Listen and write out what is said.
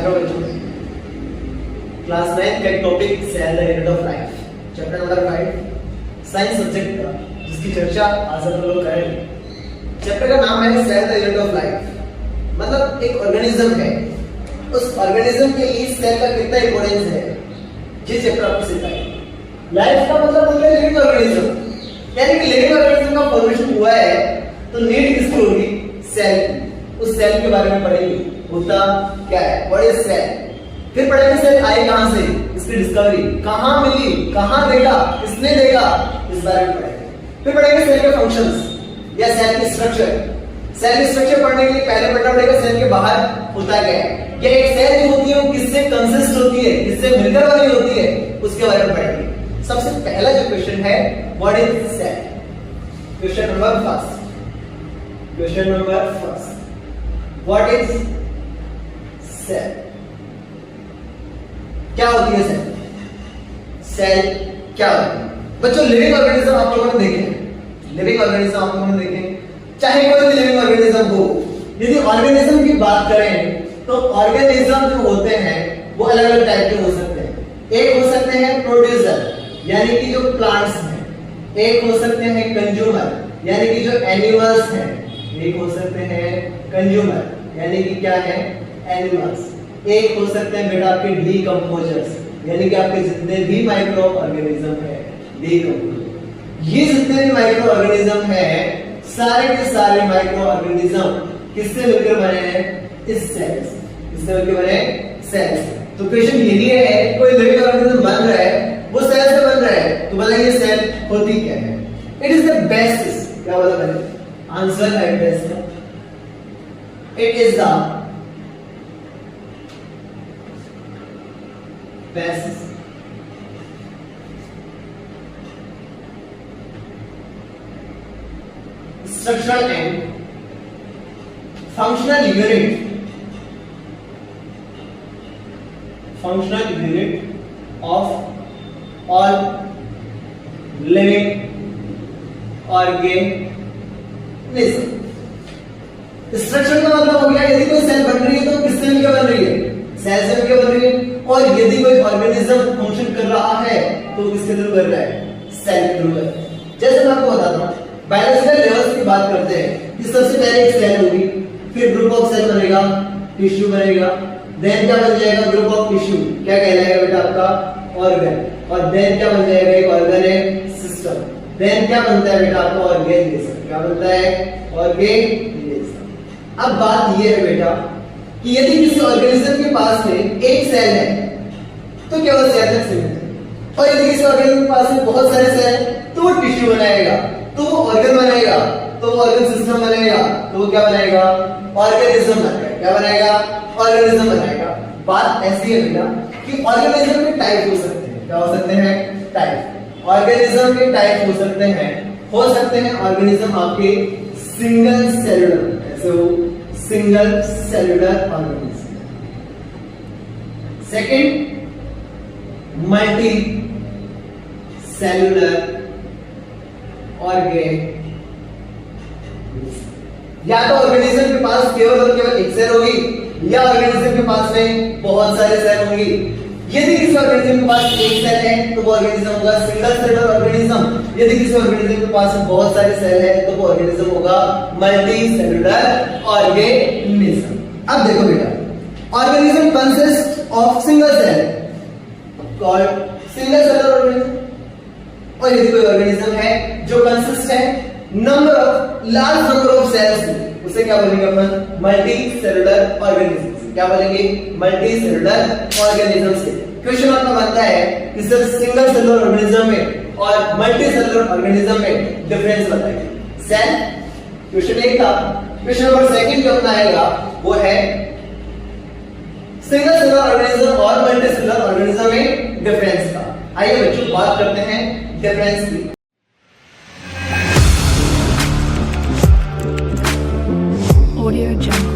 Hello बच्चों, class 9 का एक topic cell the unit of life, chapter number 5 science subject का, जिसकी चर्चा आज हम लोग करेंगे। चैप्टर का नाम है cell the unit of life. मतलब एक ऑर्गेनिज्म है, उस ऑर्गेनिज्म के लिए सेल का कितना इंपॉर्टेंस है, ये चैप्टर आपको सिखाएगा। लाइफ का मतलब होता है लिविंग ऑर्गेनिज्म, यानी कि लिविंग ऑर्गेनिज्म का फॉर्मेशन हुआ है तो नीड किसकी होगी? सेल। उस सेल के बारे में पढ़ेंगे, होता क्या है, व्हाट इज सेल। फिर पढ़ेंगे सेल आए कहां से, इसकी डिस्कवरी कहां मिली, कहां देखा, किसने देखा, इस बारे में पढ़ेंगे। फिर पढ़ेंगे सेल के फंक्शंस या सेल की स्ट्रक्चर। सेल की स्ट्रक्चर पढ़ने के लिए पहले पढ़ना पड़ेगा सेल के बाहर होता क्या है, या एक सेल जो होती है वो किससे कंसिस्ट होती है, किससे मिलकर बनी होती है, उसके बारे में पढ़ेंगे। सबसे पहला जो क्वेश्चन है, what is cell. Question number first, what is cell. क्या होती है सेल? सेल क्या होती है? बच्चों लिविंग ऑर्गेनिज्म आप लोगों ने देखे, लिविंग ऑर्गेनिज्म आप लोगों ने देखे, चाहे कोई भी लिविंग ऑर्गेनिज्म हो। यदि ऑर्गेनिज्म की बात करें तो ऑर्गेनिज्म जो होते हैं वो अलग अलग टाइप के हो सकते हैं। एक हो सकते हैं प्रोड्यूसर, यानी कि जो प्लांट्स हैं। एक हो सकते हैं कंज्यूमर, यानी कि जो एनिमल्स हैं। एक हो सकते हैं कंज्यूमर, यानी कि क्या है, एनिमल्स। एक हो सकते हैं बेटा आपके डीकंपोजर्स, यानी कि आपके जितने भी माइक्रो ऑर्गेनिज्म है, डीकंपोजर। ये जितने भी माइक्रो ऑर्गेनिज्म है, सारे के सारे माइक्रो ऑर्गेनिज्म किससे मिलकर बने हैं? इस सेल्स। किससे मिलकर बने? सेल्स। तो क्वेश्चन यही है, कोई लिविंग ऑर्गेनिज्म बन रहा है, वो सेल से बन रहा है, तो बताइए सेल होती क्या है? It is the basis. क्या बोला मैंने? आंसर है basis. It is the basis structural and functional unit of all living organisms। Structure का मतलब हो गया, यदि कोई सेल बन रही है तो किससे मिलकर बन रही है? सेल से मिलकर बन रही है। और यदि कोई ऑर्गेनिज्म फंक्शन कर रहा है तो किसके थ्रू कर रहा है? सेल के थ्रू कर रहा है। जैसे मैं आपको बताता हूं, बायोलॉजिकल लेवल्स की बात करते हैं कि सबसे पहले एक सेल होगी, फिर ग्रुप ऑफ सेल बनेगा, टिश्यू बनेगा, देन क्या बन जाएगा? Group of tissue. क्या कहलाएगा बेटा? आपका ऑर्गन। और देन क्या बन जाएगा? एक ऑर्गन है सिस्टम। देन क्या बनता है बेटा? आपका ऑर्गेनिज्म। क्या बनता है? ऑर्गेनिज्म। अब बात यह है बेटा कि यदि किसी ऑर्गेनिज्म के पास में एक सेल है तो केवल सेल तक सीमित है, और यदि किसी ऑर्गेनिज्म के पास में बहुत सारे सेल हैं तो वो टिश्यू बनाएगा, तो वो ऑर्गन बनाएगा, तो वो ऑर्गन सिस्टम बनेगा, तो वो क्या बनाएगा? ऑर्गेनिज्म बनाएगा। क्या बनाएगा? ऑर्गेनिज्म बनाएगा। बात ऐसी है बेटा कि ऑर्गेनिज्म के टाइप हो सकते हैं। क्या हो सकते हैं? टाइप। ऑर्गेनिज्म के टाइप हो सकते हैं ऑर्गेनिज्म आपके single cellular, single cellular organism. Second, multi cellular organism. या तो ऑर्गेनिज्म के पास केवल और केवल एक सेल होगी, या ऑर्गेनिज्म के पास में बहुत सारे सेल होंगी। यदि किसी ऑर्गेनिज्म के पास एक सेल है तो वो ऑर्गेनिज्म होगा सिंगल सेलुलर ऑर्गेनिज्म। यदि किसी ऑर्गेनिज्म के पास बहुत सारे सेल है तो वो ऑर्गेनिज्म होगा मल्टी सेलुलर ऑर्गेनिज्म। अब देखो बेटा, organism consist of single cell called single cellular organism, और यदि कोई ऑर्गेनिज्म है जो कंसिस्ट है लार्ज नंबर ऑफ सेल्स, उसे क्या बोलेंगे अपन? Multi cellular organism. क्या बोलेंगे? मल्टी सेलुलर ऑर्गेनिज्म से। क्वेश्चन आपका बनता है कि सर सिंगल सेलुलर ऑर्गेनिज्म में और मल्टी सेलुलर ऑर्गेनिज्म में डिफरेंस बताइए। सेल क्वेश्चन एक था। क्वेश्चन नंबर सेकंड जो अपना आएगा वो है सिंगल सेलुलर ऑर्गेनिज्म और मल्टी सेलुलर ऑर्गेनिज्म में डिफरेंस का। आइए बच्चों बात करते हैं डिफरेंस की। Audio Jungle।